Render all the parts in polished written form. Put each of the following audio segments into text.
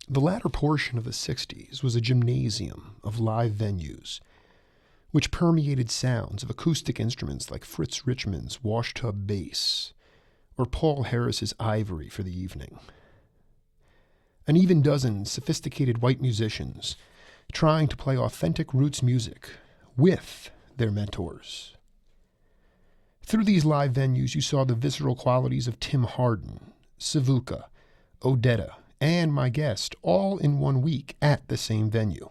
The latter portion of the 60s was a gymnasium of live venues, which permeated sounds of acoustic instruments like Fritz Richmond's washtub bass or Paul Harris's ivory for the evening. An even dozen sophisticated white musicians trying to play authentic roots music with their mentors. Through these live venues, you saw the visceral qualities of Tim Hardin, Sivuca, Odetta, and my guest all in 1 week at the same venue.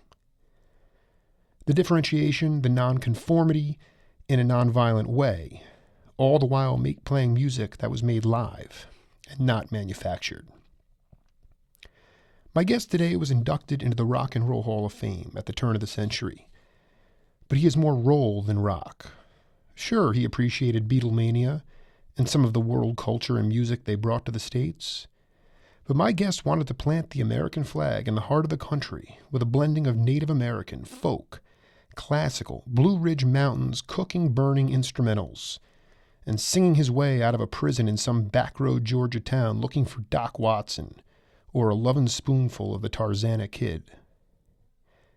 The differentiation, the non-conformity in a non-violent way, all the while playing music that was made live and not manufactured. My guest today was inducted into the Rock and Roll Hall of Fame at the turn of the century, but he has more roll than rock. Sure, he appreciated Beatle mania and some of the world culture and music they brought to the States, but my guest wanted to plant the American flag in the heart of the country with a blending of Native American, folk, classical, Blue Ridge Mountains, cooking, burning instrumentals, and singing his way out of a prison in some backroad Georgia town looking for Doc Watson or a Lovin Spoonful of the Tarzana Kid.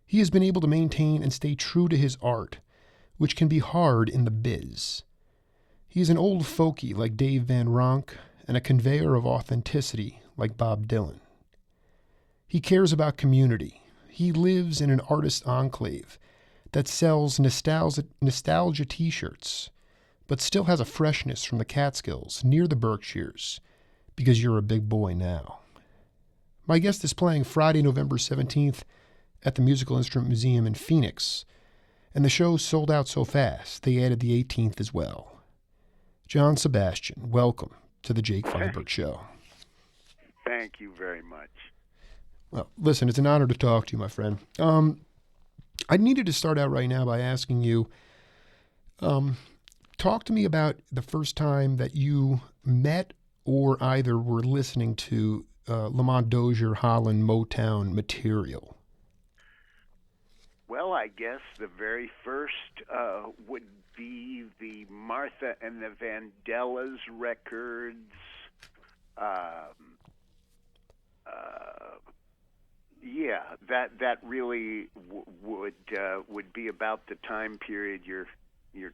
He has been able to maintain and stay true to his art, which can be hard in the biz. He is an old folkie like Dave Van Ronk and a conveyor of authenticity like Bob Dylan. He cares about community. He lives in an artist enclave that sells nostalgia t-shirts, but still has a freshness from the Catskills near the Berkshires, because you're a big boy now. My guest is playing Friday, November 17th at the Musical Instrument Museum in Phoenix, and the show sold out so fast they added the 18th as well. John Sebastian, welcome to the Jake Feinberg Show. Thank you very much. Well, listen, it's an honor to talk to you, my friend. I needed to start out right now by asking you, talk to me about the first time that you met or either were listening to Lamont Dozier, Holland, Motown material. Well, I guess the very first would be the Martha and the Vandellas records. Yeah, that really would be about the time period you're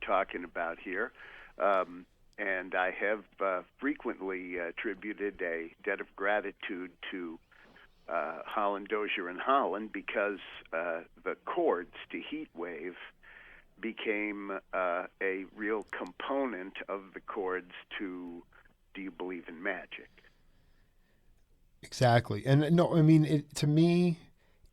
talking about here. And I have frequently attributed a debt of gratitude to Holland, Dozier, and Holland because the chords to Heat Wave became a real component of the chords to Do You Believe in Magic? Exactly. And no, I mean, to me,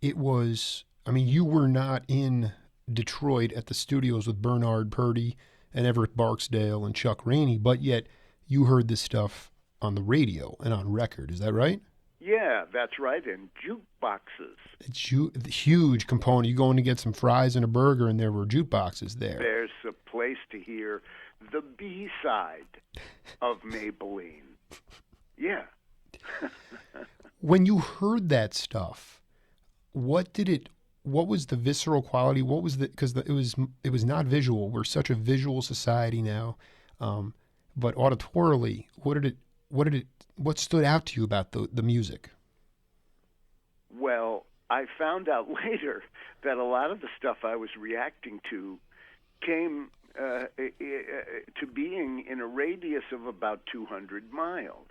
it was, I mean, you were not in Detroit at the studios with Bernard Purdy and Everett Barksdale and Chuck Rainey, but yet you heard this stuff on the radio and on record. Is that right? Yeah, that's right. And jukeboxes. It's a huge component. You go in to get some fries and a burger, and there were jukeboxes there. There's a place to hear the B-side of Maybelline. Yeah. When you heard that stuff, what was the visceral quality? What was because it was not visual. We're such a visual society now. But auditorily, what stood out to you about the music? Well, I found out later that a lot of the stuff I was reacting to came to being in a radius of about 200 miles.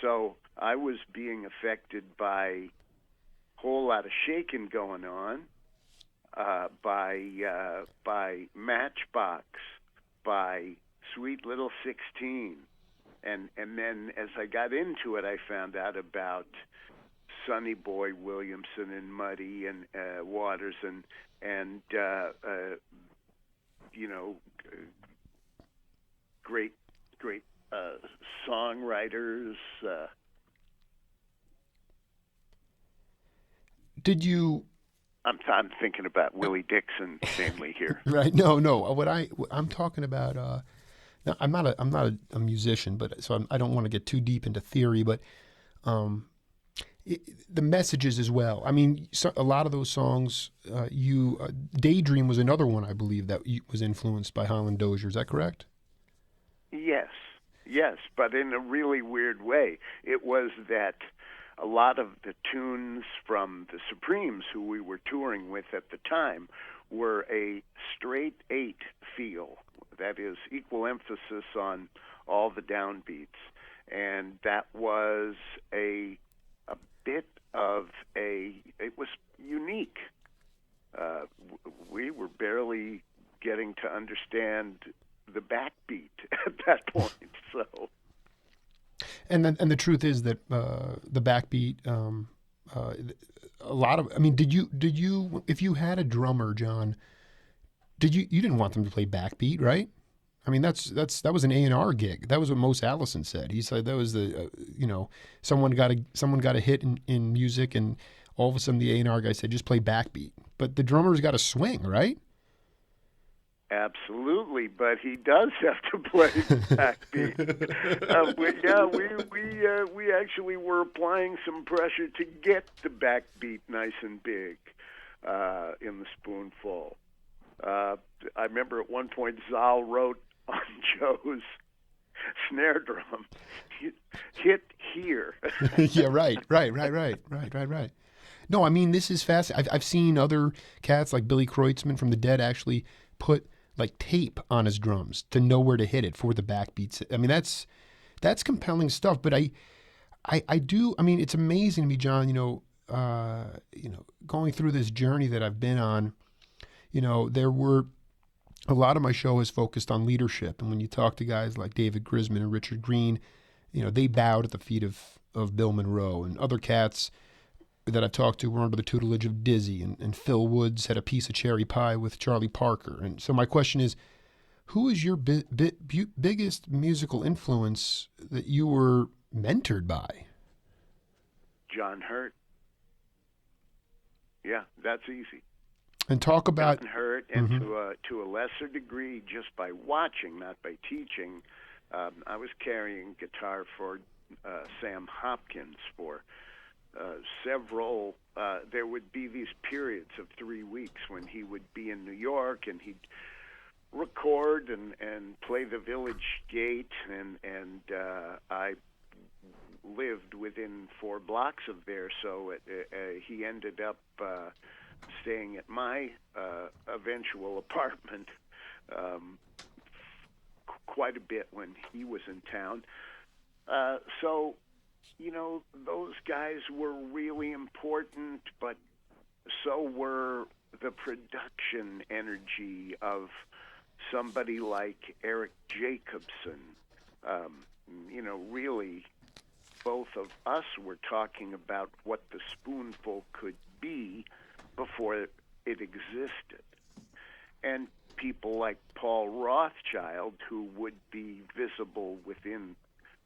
So I was being affected by a whole lot of shaking going on, by Matchbox, by Sweet Little 16. And then as I got into it, I found out about Sonny Boy Williamson and Muddy and Waters and great songwriters. Did you? I'm thinking about Willie Dixon mainly here. Right? No. What I'm talking about. No, I'm not a musician, but so I don't want to get too deep into theory, but the messages as well. I mean, a lot of those songs. Daydream was another one I believe that was influenced by Holland Dozier. Is that correct? Yes, but in a really weird way. It was that a lot of the tunes from the Supremes, who we were touring with at the time, were a straight 8 feel. That is, equal emphasis on all the downbeats. And that was a bit of it was unique. We were barely getting to understand the backbeat at that point. So, and the truth is that the backbeat, a lot of, I mean, did you if you had a drummer, John, you didn't want them to play backbeat, right? I mean, that was an A&R gig. That was what Mose Allison said. He said that was the someone got a hit in music, and all of a sudden the A&R guy said just play backbeat. But the drummer's got to swing, right? Absolutely, but he does have to play backbeat. We actually were applying some pressure to get the backbeat nice and big in the Spoonful. I remember at one point Zal wrote on Joe's snare drum, hit here. Yeah, right. No, I mean, this is fascinating. I've seen other cats like Billy Kreutzmann from the Dead actually put like tape on his drums to know where to hit it for the backbeats. I mean, that's compelling stuff. But I do. I mean, it's amazing to me, John. Going through this journey that I've been on. There were a lot of my show is focused on leadership, and when you talk to guys like David Grisman and Richard Green, they bowed at the feet of Bill Monroe, and other cats that I've talked to were under the tutelage of Dizzy, and Phil Woods had a piece of cherry pie with Charlie Parker. And so my question is, who is your biggest musical influence that you were mentored by? John Hurt. Yeah, that's easy. And talk about John Hurt, and to a lesser degree, just by watching, not by teaching. I was carrying guitar for Sam Hopkins for several. There would be these periods of 3 weeks when he would be in New York, and he'd record and play the Village Gate, and I lived within 4 blocks of there, so he ended up staying at my eventual apartment quite a bit when he was in town. So, those guys were really important, but so were the production energy of somebody like Eric Jacobson. Really, both of us were talking about what the Spoonful could be before it existed. And people like Paul Rothchild, who would be visible within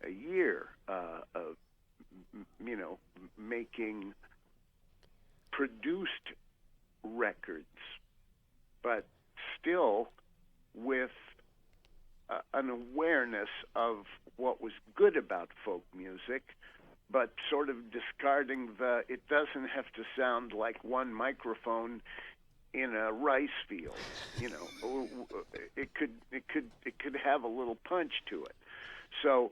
a year of, making produced records, but still with an awareness of what was good about folk music, but sort of discarding it doesn't have to sound like one microphone in a rice field. It could have a little punch to it. So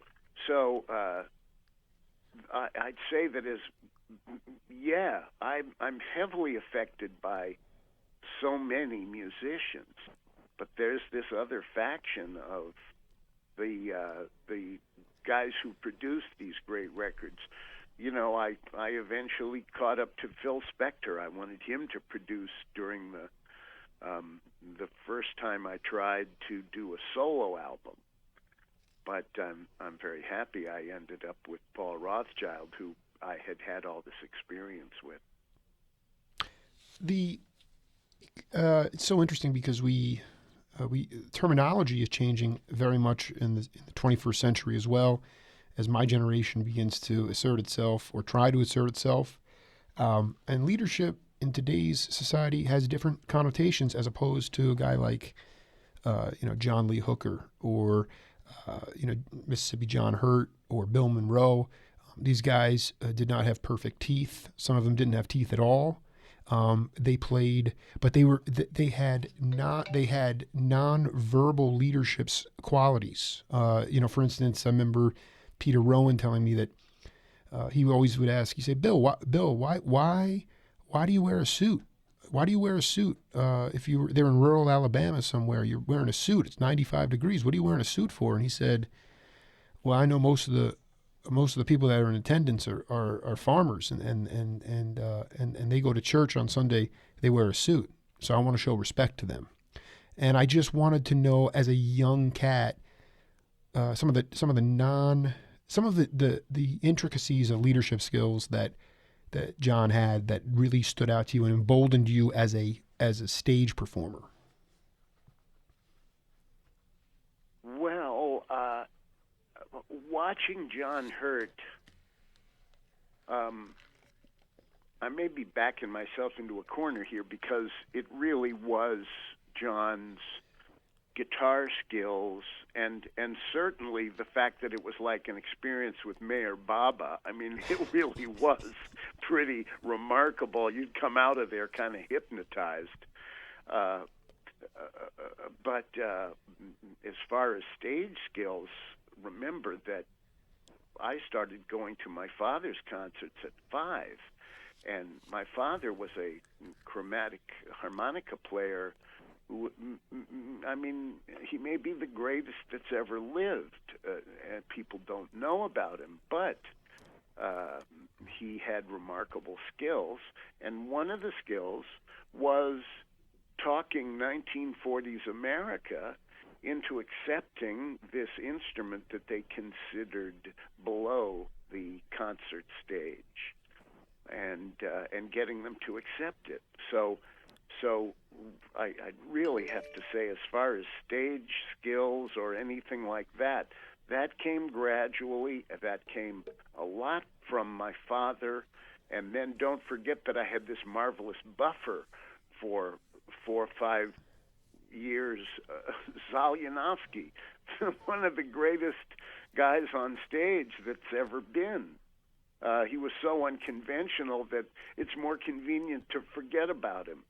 I'd say that I'm heavily affected by so many musicians, but there's this other faction of the guys who produced these great records. I eventually caught up to Phil Spector. I wanted him to produce during the first time I tried to do a solo album. But I'm very happy I ended up with Paul Rothchild, who I had all this experience with. It's so interesting because we terminology is changing very much in the 21st century as well, as my generation begins to assert itself or try to assert itself. And leadership in today's society has different connotations as opposed to a guy like John Lee Hooker or Mississippi John Hurt or Bill Monroe. These guys did not have perfect teeth. Some of them didn't have teeth at all. They played, but they had non-verbal leadership qualities. For instance, I remember Peter Rowan telling me that he always would ask. He said, "Bill, why do you wear a suit? Why do you wear a suit? If they're in rural Alabama somewhere, you're wearing a suit. It's 95 degrees. What are you wearing a suit for?" And he said, "Well, I know most of the people that are in attendance are farmers, and they go to church on Sunday. They wear a suit, so I want to show respect to them." And I just wanted to know, as a young cat, some of the intricacies of leadership skills that John had that really stood out to you and emboldened you as a stage performer. Well, watching John Hurt, I may be backing myself into a corner here because it really was John's guitar skills and certainly the fact that it was like an experience with Mayor Baba. I mean, it really was pretty remarkable. You'd come out of there kind of hypnotized. But as far as stage skills, remember that I started going to my father's concerts at 5, and my father was a chromatic harmonica player. I mean, he may be the greatest that's ever lived, and people don't know about him, but he had remarkable skills, and one of the skills was talking 1940s America into accepting this instrument that they considered below the concert stage, and getting them to accept it. So I'd really have to say, as far as stage skills or anything like that, that came gradually. That came a lot from my father. And then don't forget that I had this marvelous buffer for 4 or 5 years, Zalyanovsky, one of the greatest guys on stage that's ever been. He was so unconventional that it's more convenient to forget about him,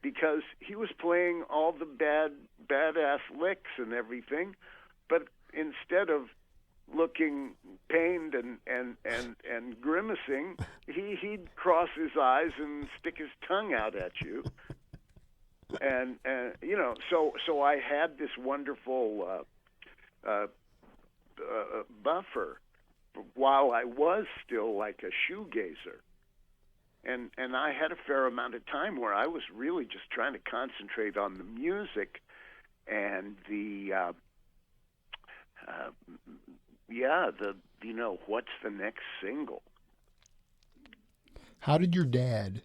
because he was playing all the badass licks and everything, but instead of looking pained and grimacing, he'd cross his eyes and stick his tongue out at you. And so I had this wonderful buffer while I was still like a shoegazer. And I had a fair amount of time where I was really just trying to concentrate on the music and the what's the next single. How did your dad,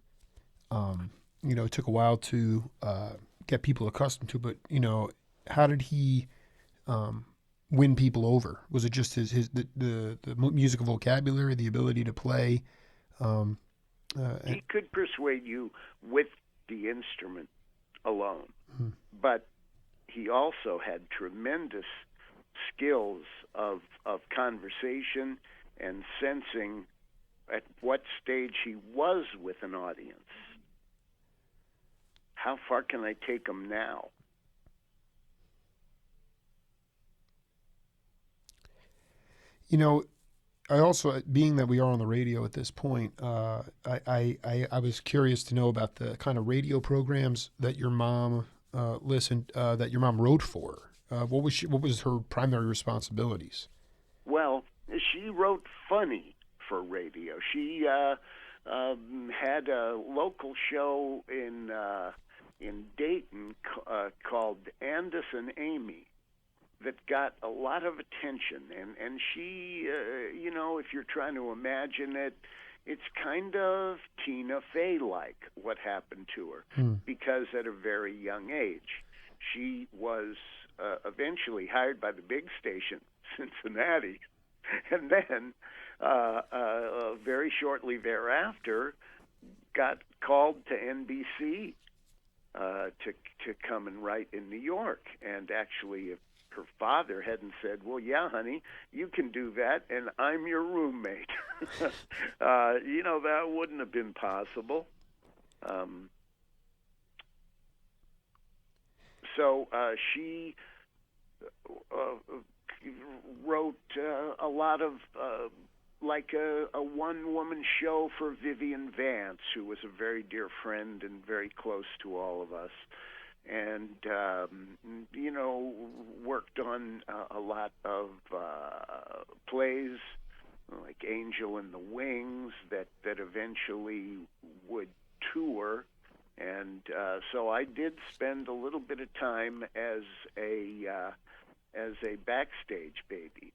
it took a while to get people accustomed to, but, how did he win people over? Was it just the musical vocabulary, the ability to play? He could persuade you with the instrument alone, but he also had tremendous skills of conversation and sensing at what stage he was with an audience. How far can I take him now? I also, being that we are on the radio at this point, I was curious to know about the kind of radio programs that your mom that your mom wrote for. What was her primary responsibilities? Well, she wrote funny for radio. She had a local show in Dayton called Andis and Amy that got a lot of attention, and she, if you're trying to imagine it, it's kind of Tina Fey-like what happened to her, because at a very young age, she was eventually hired by the big station, Cincinnati, and then very shortly thereafter got called to NBC to come and write in New York, and actually, if her father hadn't said, "Well, yeah, honey, you can do that, and I'm your roommate," that wouldn't have been possible. So she wrote a lot of like a one-woman show for Vivian Vance, who was a very dear friend and very close to all of us. And, worked on a lot of plays like Angel in the Wings that eventually would tour. And so I did spend a little bit of time as a backstage baby.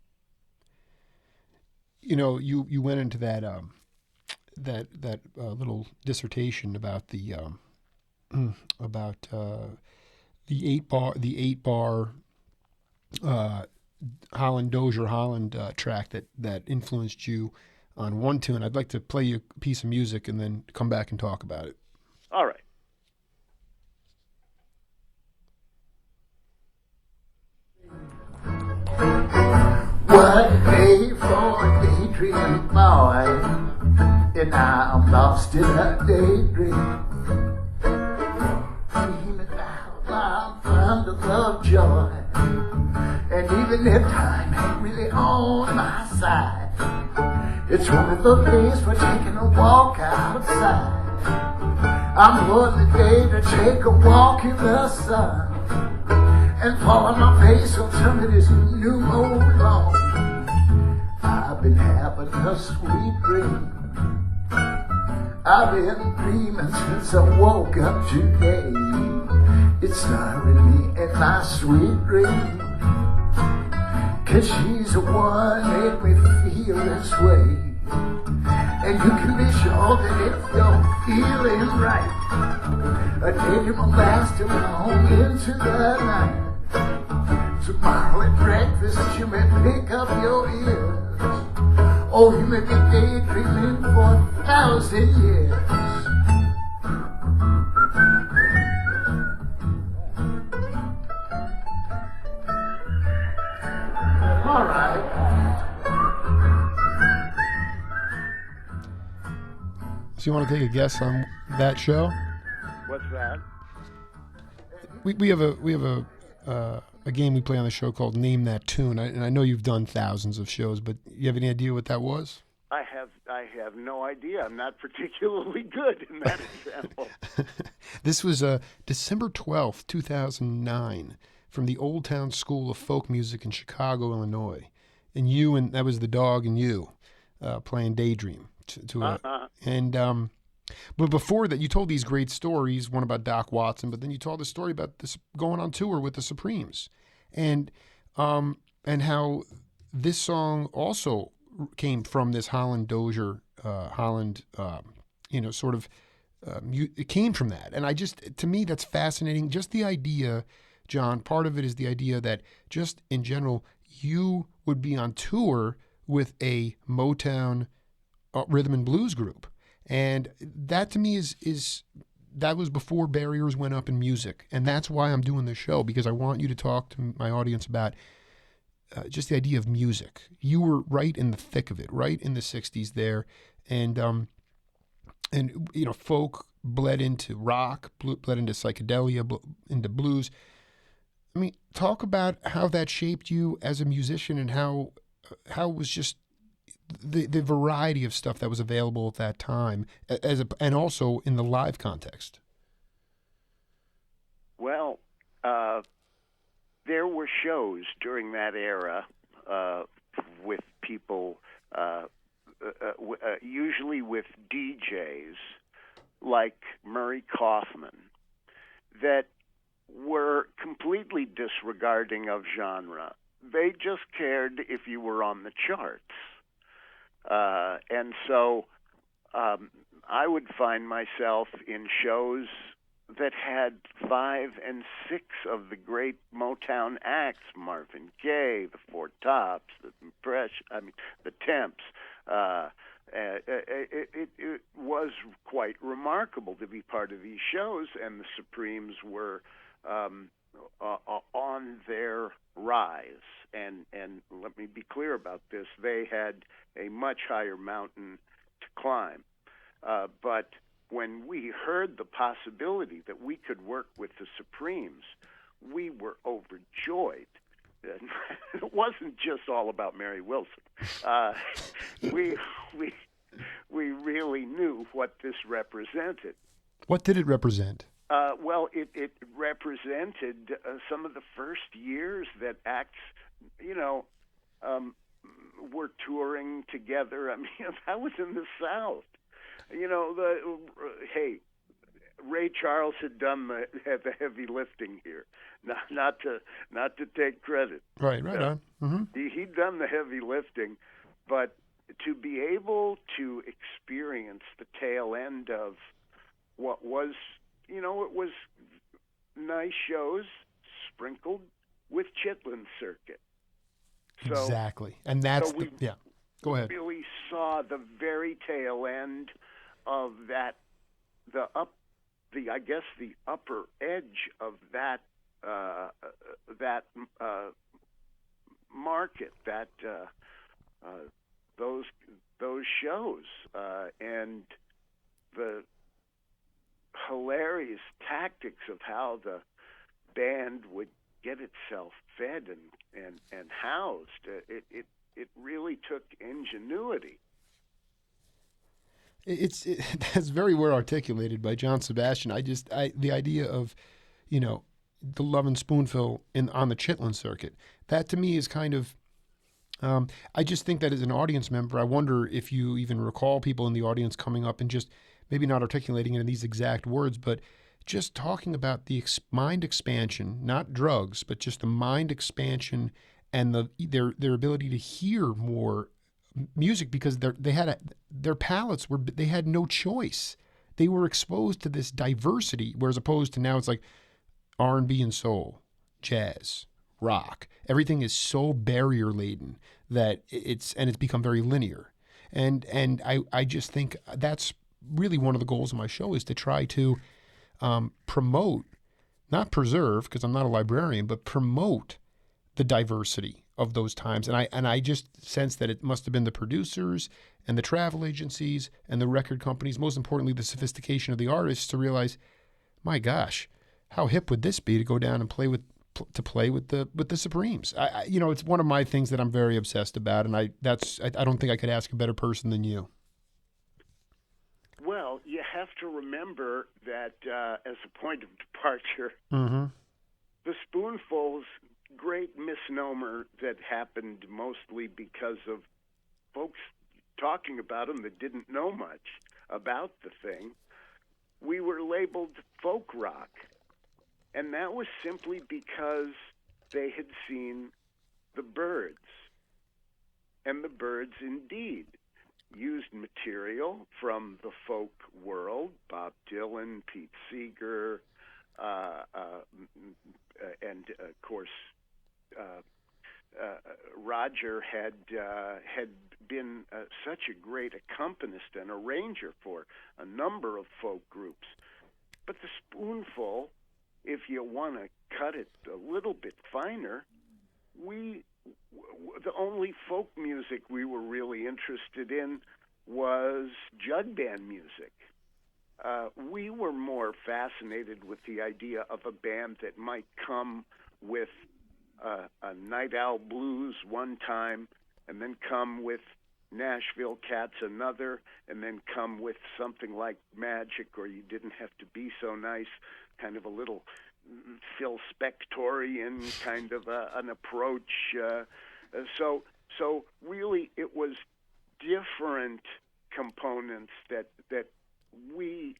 You went into that little dissertation about the eight bar Holland Dozier Holland track that influenced you on one tune. I'd like to play you a piece of music and then come back and talk about it. All right. What a day for a daydream boy, and I'm lost in a daydream. Dreaming about my bundles of joy, and even if time ain't really on my side, it's one of the days for taking a walk outside. I'm on the day to take a walk in the sun and fall on my face on some of this new old lawn. I've been having a sweet dream. I've been dreaming since I woke up today. It's stirring me in my sweet dream, 'cause she's the one that made me feel this way. And you can be sure that if you're feeling right, a day will last long into the night. Tomorrow at breakfast you may pick up your ears, or you may be daydreaming for 1,000 years. All right. So you want to take a guess on that show? What's that? We have a game we play on the show called Name That Tune, and I know you've done thousands of shows, but you have any idea what that was? I have no idea. I'm not particularly good in that example. This was December 12th, 2009, from the Old Town School of Folk Music in Chicago, Illinois. And that was the dog and you playing Daydream. But before that, you told these great stories, one about Doc Watson, but then you told the story about this going on tour with the Supremes, and how this song also came from this Holland Dozier it came from that. And to me, that's fascinating. Just the idea, John, part of it is the idea that just in general, you would be on tour with a Motown rhythm and blues group. And that to me is that was before barriers went up in music. And that's why I'm doing this show, because I want you to talk to my audience about just the idea of music. You were right in the thick of it, right in the 60s there. And folk bled into rock, bled into psychedelia, into blues. I mean, talk about how that shaped you as a musician, and how it was just the variety of stuff that was available at that time, and also in the live context. Well, there were shows during that era with people, usually with DJs like Murray Kaufman, that were completely disregarding of genre. They just cared if you were on the charts. And so I would find myself in shows that had 5 and 6 of the great Motown acts: Marvin Gaye, the Four Tops, the Temps. It was quite remarkable to be part of these shows, and the Supremes were on their rise. And let me be clear about this: they had a much higher mountain to climb. But when we heard the possibility that we could work with the Supremes, we were overjoyed. It wasn't just all about Mary Wilson. we we we really knew what this represented. What did it represent? Well, it represented some of the first years that acts, you know, were touring together. I mean, that was in the South. You know, hey, Ray Charles had done the heavy lifting here. Not to take credit. Right on. Mm-hmm. He'd done the heavy lifting, but to be able to experience the tail end of what was, you know, it was nice shows sprinkled with Chitlin Circuit. So, exactly, and that's yeah. Go ahead. Really saw the very tail end of that, the upper edge of that market, those shows, and the hilarious tactics of how the band would get itself fed and housed. It really took ingenuity. That's very well articulated by John Sebastian. The idea of, you know, the Lovin Spoonful on the Chitlin Circuit, that to me is kind of, I just think that as an audience member, I wonder if you even recall people in the audience coming up and just maybe not articulating it in these exact words, but just talking about the mind expansion, not drugs, but just the mind expansion and their ability to hear more music, because their palates they had no choice. They were exposed to this diversity, whereas opposed to now it's like R&B and soul, jazz, rock. Everything is so barrier laden that it's become very linear. And I just think that's really one of the goals of my show, is to try to promote, not preserve, because I'm not a librarian, but promote the diversity of those times. And I just sense that it must have been the producers and the travel agencies and the record companies, most importantly the sophistication of the artists, to realize, my gosh, how hip would this be to go down and play with the Supremes? You know, it's one of my things that I'm very obsessed about, and I don't think I could ask a better person than you. Well, you have to remember that as a point of departure, mm-hmm. the Spoonful's great misnomer that happened mostly because of folks talking about them that didn't know much about the thing. We were labeled folk rock, and that was simply because they had seen the Byrds. And the Byrds indeed used material from the folk world, Bob Dylan, Pete Seeger, and of course Roger had been such a great accompanist and arranger for a number of folk groups. But the Spoonful, if you want to cut it a little bit finer, the only folk music we were really interested in was jug band music. We were more fascinated with the idea of a band that might come with a Night Owl Blues one time, and then come with Nashville Cats another, and then come with something like Magic or You Didn't Have to Be So Nice, kind of a little Phil Spectorian kind of an approach. So really it was different components that we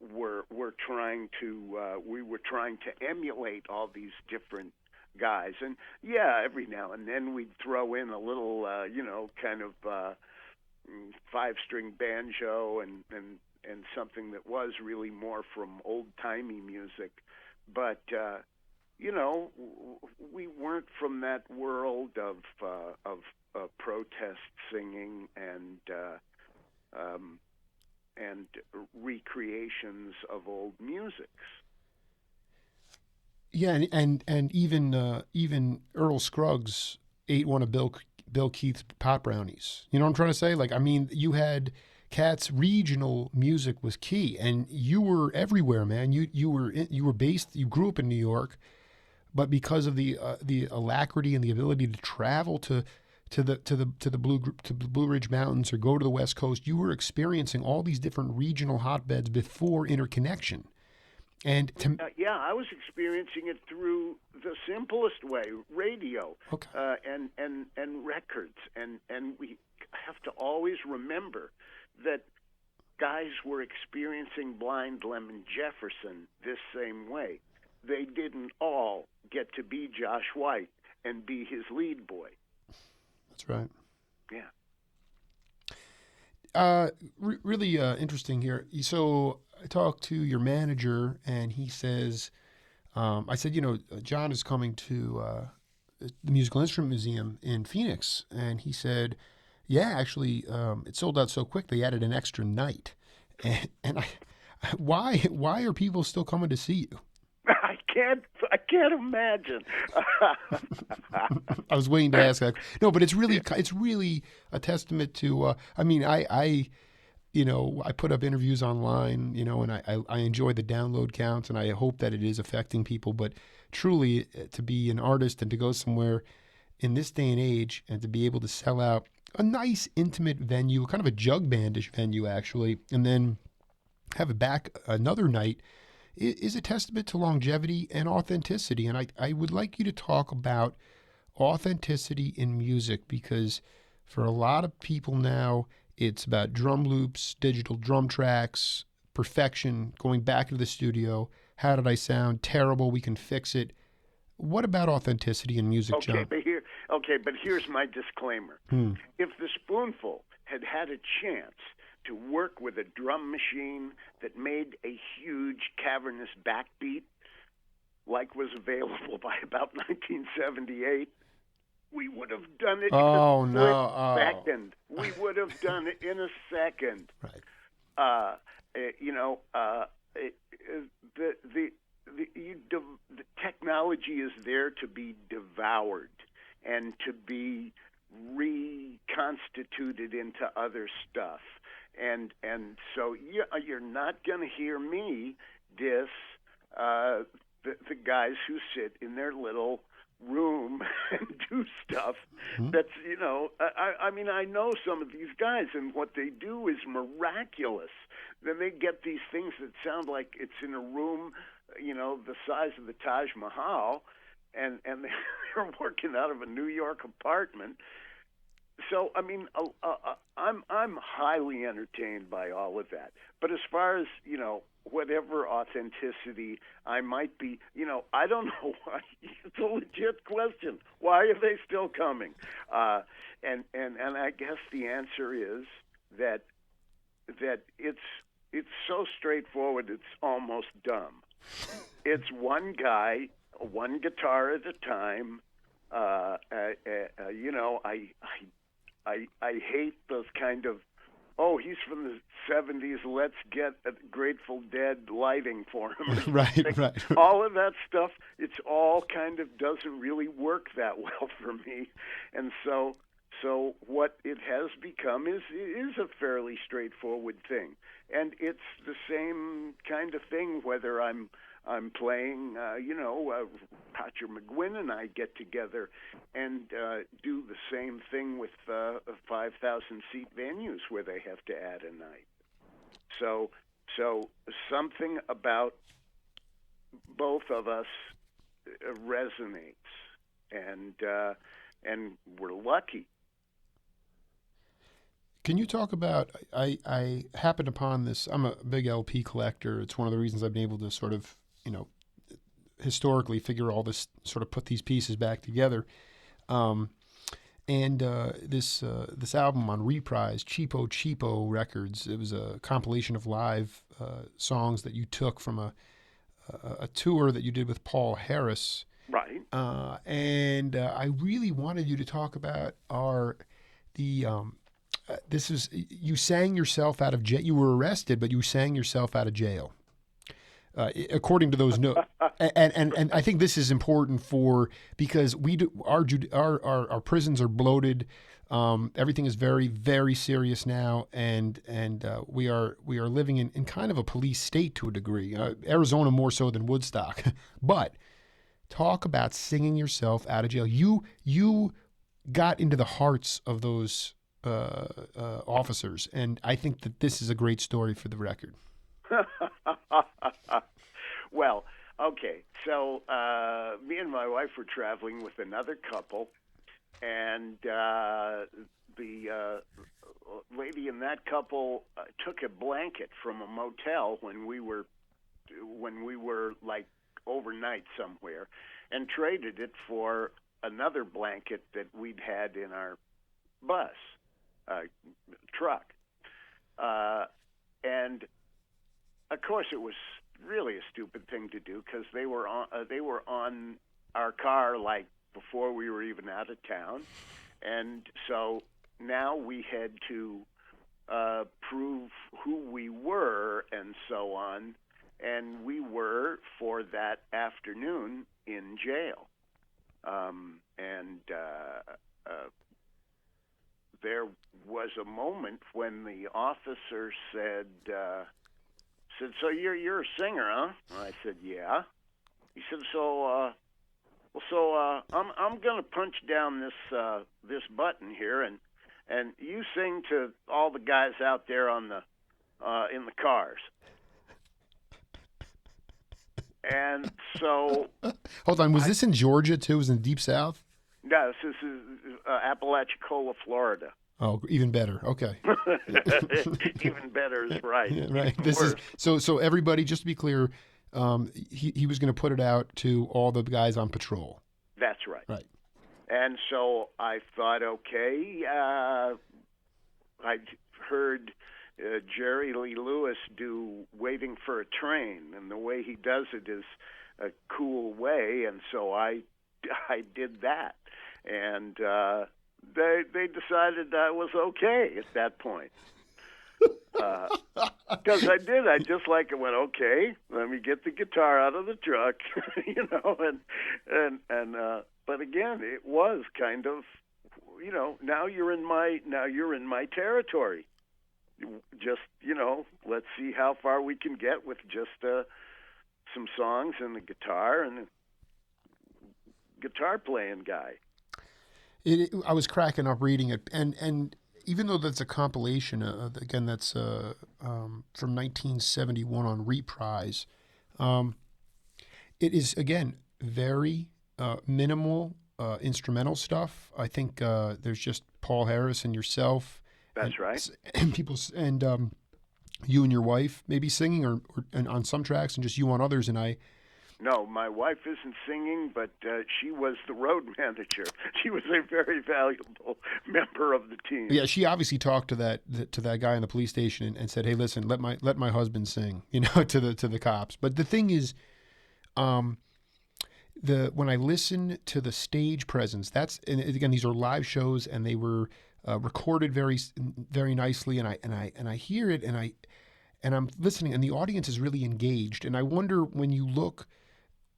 were trying to emulate all these different guys. And yeah, every now and then we'd throw in a little kind of 5-string banjo and something that was really more from old-timey music. But we weren't from that world of protest singing and recreations of old musics. Yeah, and even Earl Scruggs ate one of Bill Keith's pot brownies. You know what I'm trying to say? Like, I mean, you had Cat's regional music was key, and you were everywhere, man. You were based. You grew up in New York, but because of the alacrity and the ability to travel to to the Blue Ridge Mountains or go to the West Coast, you were experiencing all these different regional hotbeds before interconnection. And yeah, I was experiencing it through the simplest way, radio, okay. And records, and we have to always remember that guys were experiencing Blind Lemon Jefferson this same way. They didn't all get to be Josh White and be his lead boy. That's right. Yeah. Really interesting here. So I talked to your manager, and he says, I said, John is coming to the Musical Instrument Museum in Phoenix. And he said, yeah, actually, it sold out so quick, they added an extra night. And why are people still coming to see you? I can't imagine. I was waiting to ask that. No, but it's really a testament to. I put up interviews online, and I enjoy the download counts, and I hope that it is affecting people. But truly, to be an artist and to go somewhere in this day and age, and to be able to sell out a nice intimate venue, kind of a jug bandish venue actually, and then have it back another night, is a testament to longevity and authenticity. And I would like you to talk about authenticity in music, because for a lot of people now, it's about drum loops, digital drum tracks, perfection, going back into the studio. How did I sound? Terrible. We can fix it. What about authenticity in music, John? But here's my disclaimer. If the Spoonful had a chance to work with a drum machine that made a huge cavernous backbeat, like was available by about 1978, we would have done it in a second. We would have done it in a second. Right. The technology is there to be devoured and to be reconstituted into other stuff. And so you're not going to hear me diss the guys who sit in their little room and do stuff that's, I know some of these guys, and what they do is miraculous. Then they get these things that sound like it's in a room, the size of the Taj Mahal, and they're working out of a New York apartment. So, I'm highly entertained by all of that. But as far as, whatever authenticity I might be, I don't know why. It's a legit question. Why are they still coming? And I guess the answer is that it's so straightforward, it's almost dumb. It's one guy, one guitar at a time. I hate those kind of, he's from the 70s, let's get a Grateful Dead lighting for him. Right. All of that stuff, it's all kind of doesn't really work that well for me. And so what it has become is a fairly straightforward thing. And it's the same kind of thing whether I'm playing, Roger McGuinn and I get together and do the same thing with 5,000-seat venues where they have to add a night. So something about both of us resonates, and we're lucky. Can you talk about, I happened upon this, I'm a big LP collector. It's one of the reasons I've been able to sort of, historically figure all this, sort of put these pieces back together. This album on Reprise, Cheapo Records, it was a compilation of live songs that you took from a tour that you did with Paul Harris. Right. I really wanted you to talk about this is, you sang yourself out of jail. You were arrested, but you sang yourself out of jail, according to those notes. And I think this is important because our prisons are bloated. Everything is very, very serious now, and we are living in kind of a police state to a degree. Arizona more so than Woodstock. But talk about singing yourself out of jail. You got into the hearts of those officers, and I think that this is a great story for the record. Well, okay, so me and my wife were traveling with another couple, and the lady in that couple took a blanket from a motel when we were like overnight somewhere, and traded it for another blanket that we'd had in our bus truck, and of course it was really a stupid thing to do because they were on our car like before we were even out of town, and so now we had to prove who we were and so on, and we were for that afternoon in jail, and there was a moment when the officer said, "So you're a singer, huh?" I said, "Yeah." He said, "So I'm going to punch down this button here, and you sing to all the guys out there on the in the cars." And so, hold on, was this in Georgia too? Was it in the Deep South? No, this is Apalachicola, Florida. Oh, even better. Okay. Even better is right. Yeah, right. This is so everybody, just to be clear, he was going to put it out to all the guys on patrol. That's right. Right. And so I thought, okay, I'd heard Jerry Lee Lewis do "Waiting for a Train," and the way he does it is a cool way, and so I did that, and they decided I was okay at that point. Because I just like it went, okay, let me get the guitar out of the truck, and but again, it was kind of, now you're in my territory. Just, let's see how far we can get with just some songs and the guitar and a guitar playing guy. I was cracking up reading it, and even though that's a compilation, again, that's from 1971 on Reprise, it is, again, very minimal instrumental stuff. I think there's just Paul Harris and yourself. That's right. And people, and you and your wife maybe singing, or on some tracks, and just you on others. And No, my wife isn't singing, but she was the road manager. She was a very valuable member of the team. Yeah, she obviously talked to that guy in the police station and said, "Hey, listen, let my husband sing," to the cops. But the thing is, when I listen to the stage presence, and again, these are live shows, and they were recorded very, very nicely, and I hear it, and I'm listening, and the audience is really engaged. And I wonder, when you look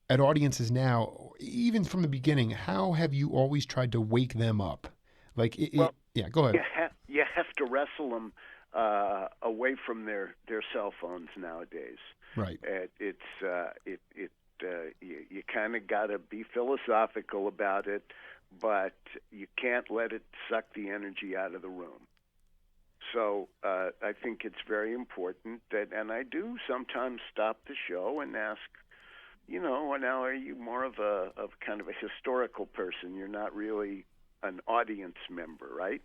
at audiences now, even from the beginning, how have you always tried to wake them up? Yeah, go ahead. You have to wrestle them away from their cell phones nowadays. Right. You kind of got to be philosophical about it, but you can't let it suck the energy out of the room. So I think it's very important that, and I do sometimes stop the show and ask, now are you more of kind of a historical person? You're not really an audience member, right?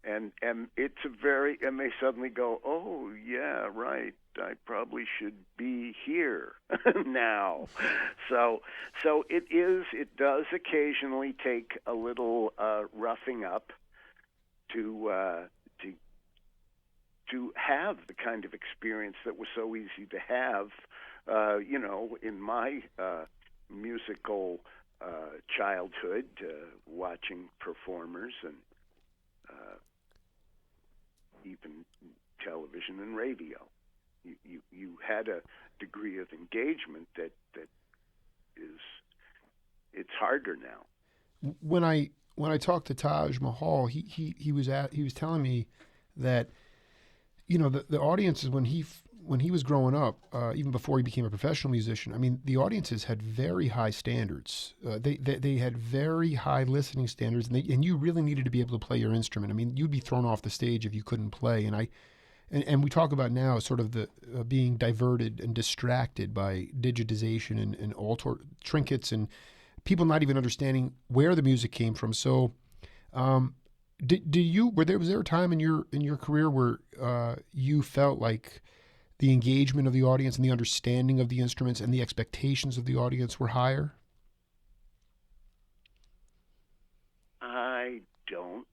And it's and they suddenly go, oh yeah, right, I probably should be here now. So it does occasionally take a little roughing up to have the kind of experience that was so easy to have, in my musical childhood, watching performers and even television and radio. You had a degree of engagement that is, it's harder now. When I talked to Taj Mahal, he was telling me that, the audiences, when he when he was growing up, even before he became a professional musician, I mean, the audiences had very high standards. They had very high listening standards, and you really needed to be able to play your instrument. I mean, you'd be thrown off the stage if you couldn't play. And we talk about now sort of the being diverted and distracted by digitization and all trinkets and people not even understanding where the music came from. So, was there a time in your career where you felt like the engagement of the audience and the understanding of the instruments and the expectations of the audience were higher? I don't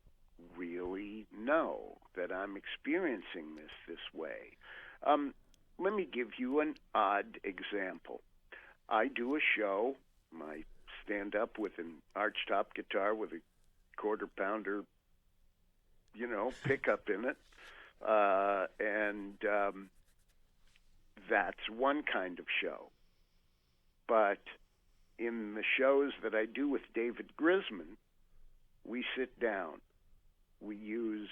really know that I'm experiencing this way. Let me give you an odd example. I do a show. I stand up with an archtop guitar with a quarter pounder, pickup in it. And that's one kind of show. But in the shows that I do with David Grisman, we sit down. We use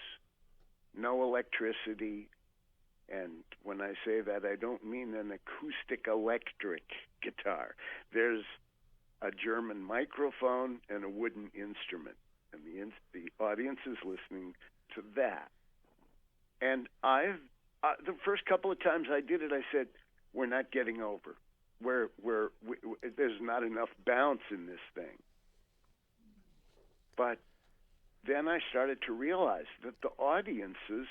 no electricity. And when I say that, I don't mean an acoustic electric guitar. There's a German microphone and a wooden instrument. And the audience is listening to that. And the first couple of times I did it, I said, we're not getting over. There's not enough bounce in this thing. But then I started to realize that the audiences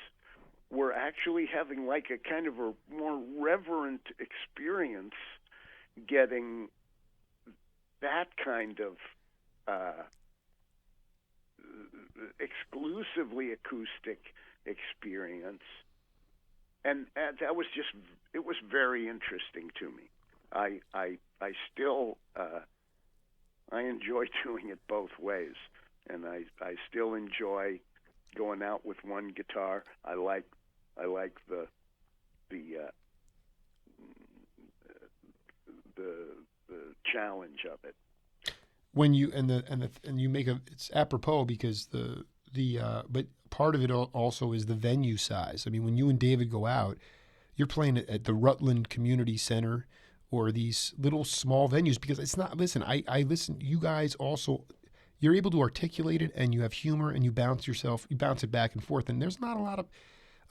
were actually having like a kind of a more reverent experience getting that kind of exclusively acoustic experience. And that was it was very interesting to me. I still I enjoy doing it both ways, and I still enjoy going out with one guitar. I like the challenge of it. When you you make it's apropos because but part of it also is the venue size. I mean, when you and David go out, you're playing at the Rutland Community Center or these little small venues because it's not. Listen, I listen. You guys also, you're able to articulate it and you have humor and you bounce it back and forth. And there's not a lot of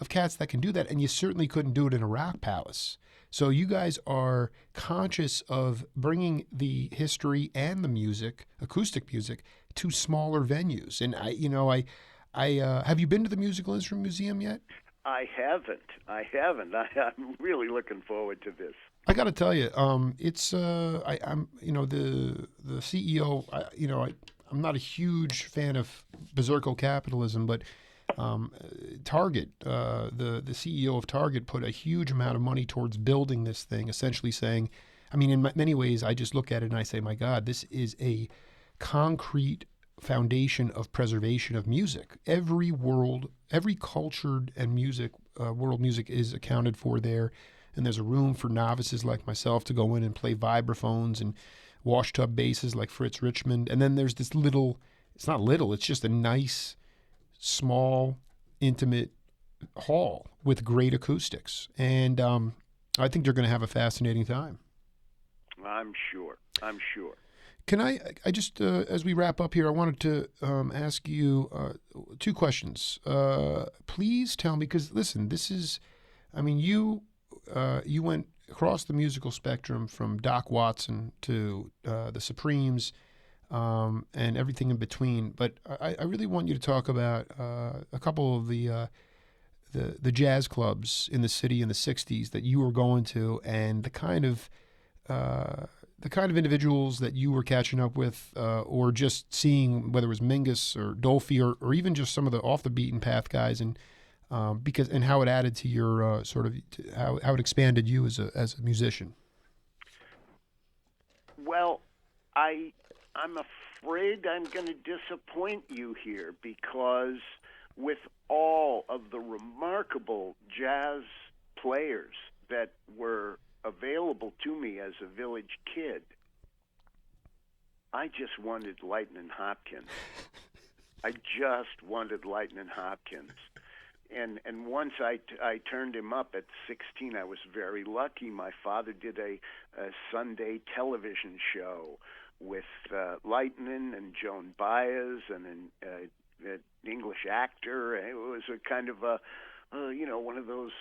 cats that can do that, and you certainly couldn't do it in a rock palace. So you guys are conscious of bringing the history and the music, acoustic music, to smaller venues. And I have you been to the Musical Instrument Museum yet? I haven't. I'm really looking forward to this. I got to tell you, it's I'm the CEO. I'm not a huge fan of berserkle capitalism, but Target, the CEO of Target put a huge amount of money towards building this thing, essentially saying, I mean, in many ways, I just look at it and I say, my God, this is a concrete foundation of preservation of music. Every cultured and world music is accounted for there. And there's a room for novices like myself to go in and play vibraphones and washtub basses like Fritz Richmond. And then there's this it's not little, it's just a nice, small, intimate hall with great acoustics. And I think you're going to have a fascinating time. I'm sure. Can I just, as we wrap up here, I wanted to ask you two questions. Please tell me, because listen, this is, I mean, you went across the musical spectrum from Doc Watson to the Supremes and everything in between. But I really want you to talk about a couple of the jazz clubs in the city in the 60s that you were going to, and the kind of individuals that you were catching up with, or just seeing, whether it was Mingus or Dolphy or even just some of the off the beaten path guys, and how it added to your how it expanded you as a musician. Well, I'm afraid I'm going to disappoint you here, because with all of the remarkable jazz players that were available to me as a village kid, I just wanted Lightnin' Hopkins. I just wanted Lightnin' Hopkins. and once I turned him up at 16. I was very lucky. My father did a Sunday television show with Lightnin and Joan Baez and an English actor. It was a kind of a one of those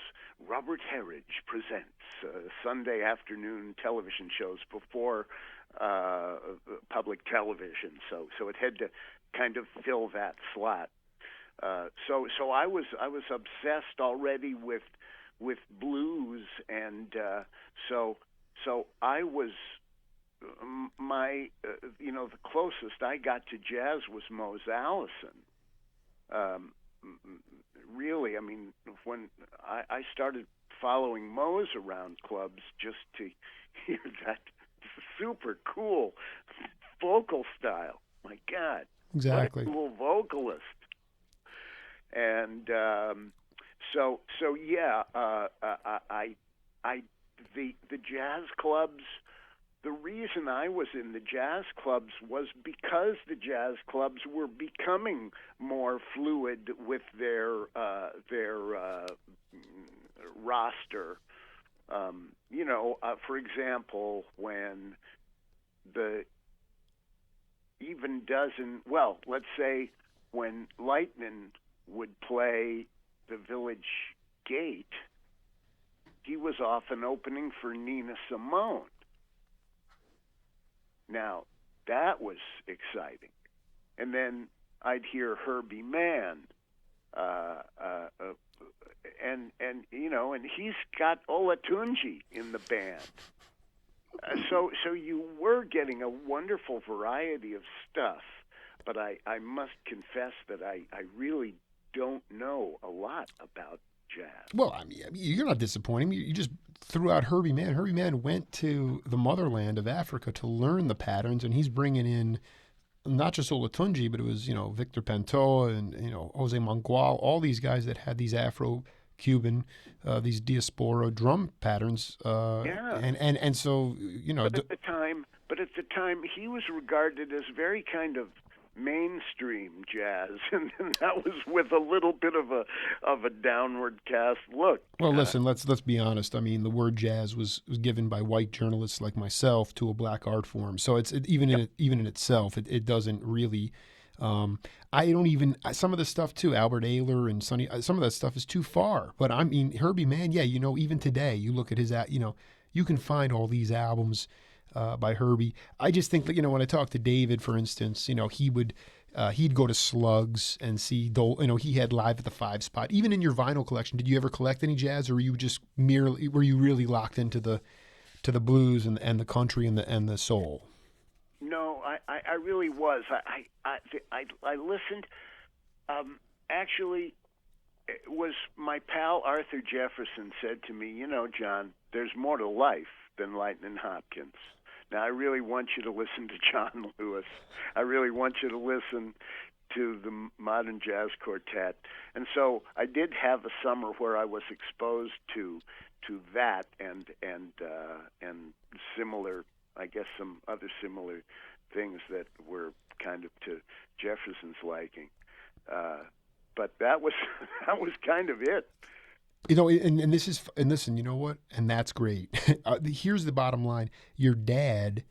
Robert Herridge presents Sunday afternoon television shows before public television. So it had to kind of fill that slot. So I was obsessed already with blues, and so I was the closest I got to jazz was Mose Allison. Really, I mean, when I started following Mose around clubs just to hear that super cool vocal style. My God, exactly. what a cool vocalist. And the jazz clubs. The reason I was in the jazz clubs was because the jazz clubs were becoming more fluid with their roster. For example, when let's say when Lightnin would play the Village Gate, he was often opening for Nina Simone. Now, that was exciting. And then I'd hear Herbie Mann, and he's got Olatunji in the band. So you were getting a wonderful variety of stuff, but I must confess that I really don't know a lot about jazz. Well, I mean, you're not disappointing. You just threw out Herbie Mann. Herbie Mann went to the motherland of Africa to learn the patterns, and he's bringing in not just Olatunji, but it was, Victor Pinto and, Jose Mangual, all these guys that had these Afro-Cuban, these diaspora drum patterns. And so, But at the time, he was regarded as very kind of mainstream jazz, and that was with a little bit of a downward cast look. Well, listen, let's be honest. I mean, the word jazz was given by white journalists like myself to a black art form. So even in itself, it doesn't really. I don't even some of the stuff too. Albert Ayler and Sonny. Some of that stuff is too far. But I mean, Herbie Mann. Yeah, even today, you look at his. You can find all these albums. By Herbie. I just think that, when I talk to David, for instance, he'd go to Slugs and see he had Live at the 5 Spot. Even in your vinyl collection, did you ever collect any jazz, or were you just were you really locked into the blues and the country and the soul? No, I really was. I listened. Actually, it was my pal Arthur Jefferson said to me, John, there's more to life than Lightnin' Hopkins. Now, I really want you to listen to John Lewis. I really want you to listen to the Modern Jazz Quartet. And so I did have a summer where I was exposed to that and similar, I guess, some other similar things that were kind of to Jefferson's liking. But that was kind of it. And listen, you know what? And that's great. Here's the bottom line. Your dad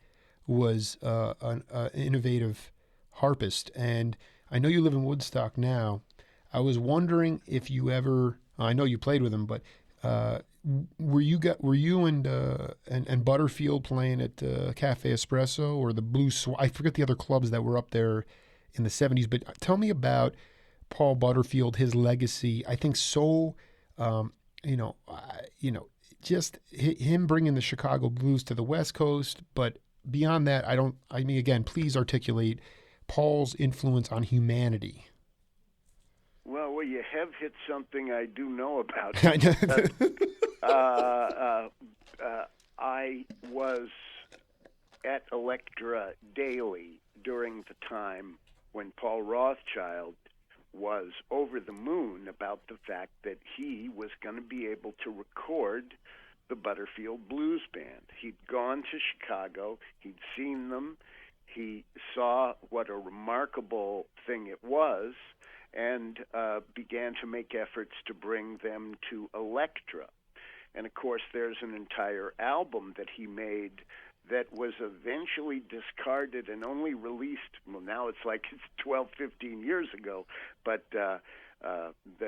was an innovative harpist, and I know you live in Woodstock now. I was wondering if you ever, I know you played with him, but were you and Butterfield playing at Cafe Espresso or the Blue I forget the other clubs that were up there in the 70s, but tell me about Paul Butterfield, his legacy. I think so. Just him bringing the Chicago blues to the West Coast, but beyond that, again, please articulate Paul's influence on humanity. Well, you have hit something I do know about. I was at Electra daily during the time when Paul Rothschild was over the moon about the fact that he was going to be able to record the Butterfield Blues Band. He'd gone to Chicago, he'd seen them, he saw what a remarkable thing it was, and began to make efforts to bring them to Elektra. And of course, there's an entire album that he made that was eventually discarded and only released, well, now it's like it's 12, 15 years ago, but that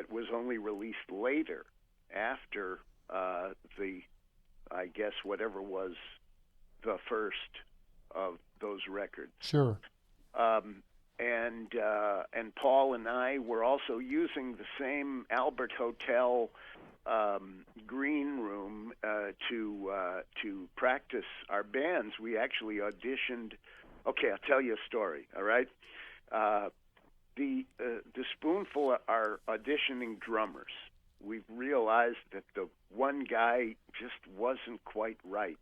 was only released later after I guess, whatever was the first of those records. Sure. And Paul and I were also using the same Albert Hotel green room to practice our bands. We actually auditioned. Okay, I'll tell you a story. All right, the Spoonful are auditioning drummers. We've realized that the one guy just wasn't quite right,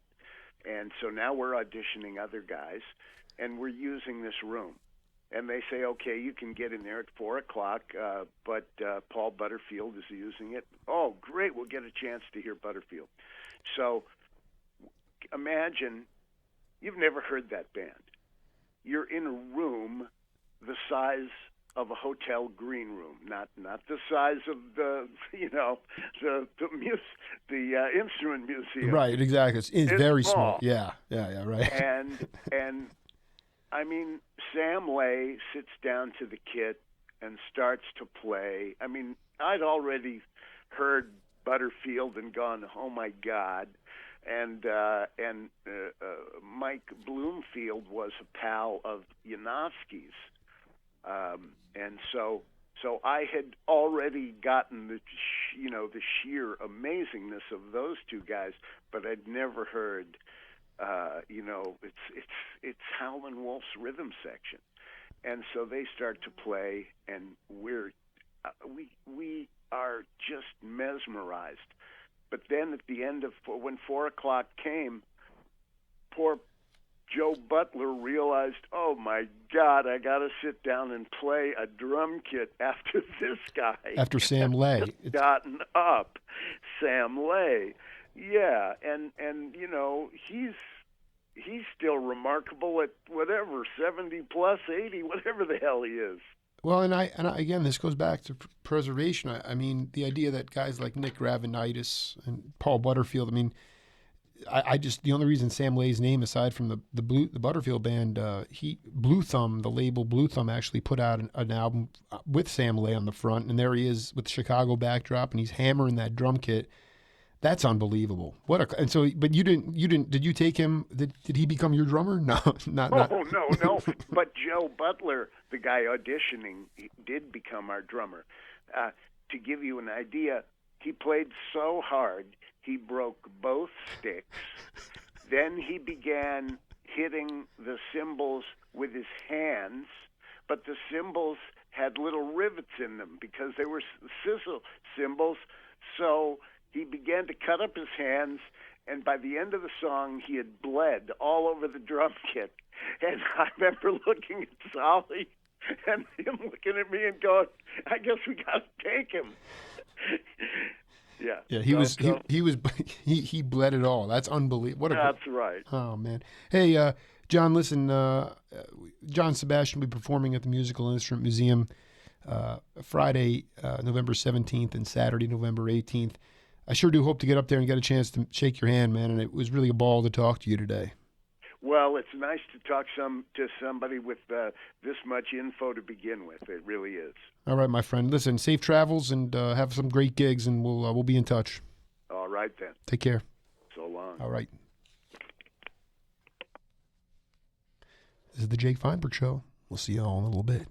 and so now we're auditioning other guys, and we're using this room. And they say, okay, you can get in there at 4 o'clock, but Paul Butterfield is using it. Oh, great, we'll get a chance to hear Butterfield. So imagine you've never heard that band. You're in a room the size of a hotel green room, not the size of the instrument museum. Right, exactly. It's very small. small. Yeah, right. And I mean, Sam Lay sits down to the kit and starts to play. I mean, I'd already heard Butterfield and gone, oh my God. And Mike Bloomfield was a pal of Yanofsky's. And so I had already gotten the sheer amazingness of those two guys, but I'd never heard, it's Howlin' Wolf's rhythm section. And so they start to play, and we are just mesmerized. But then at the end of, when 4 o'clock came, poor Joe Butler realized, oh my God, I got to sit down and play a drum kit after this guy. After Sam Lay. Gotten up. Sam Lay. Yeah, and he's still remarkable at whatever, 70 plus, 80, whatever the hell he is. Well, and I again, this goes back to preservation. I mean, the idea that guys like Nick Ravenitis and Paul Butterfield, I mean, I just, the only reason Sam Lay's name, aside from the Butterfield band, Blue Thumb, the label Blue Thumb, actually put out an album with Sam Lay on the front, and there he is with the Chicago backdrop, and he's hammering that drum kit. That's unbelievable. And so, but you didn't. Did you take him? Did he become your drummer? No, not. No. But Joe Butler, the guy auditioning, did become our drummer. To give you an idea, he played so hard he broke both sticks. Then he began hitting the cymbals with his hands, but the cymbals had little rivets in them because they were sizzle cymbals. So he began to cut up his hands, and by the end of the song, he had bled all over the drum kit. And I remember looking at Solly and him looking at me and going, I guess we got to take him. Yeah. He bled it all. That's unbelievable. That's right. Oh man. Hey, John, listen, John Sebastian will be performing at the Musical Instrument Museum Friday, November 17th and Saturday, November 18th. I sure do hope to get up there and get a chance to shake your hand, man, and it was really a ball to talk to you today. Well, it's nice to talk to somebody with this much info to begin with. It really is. All right, my friend. Listen, safe travels and have some great gigs, and we'll be in touch. All right, then. Take care. So long. All right. This is the Jake Feinberg Show. We'll see you all in a little bit.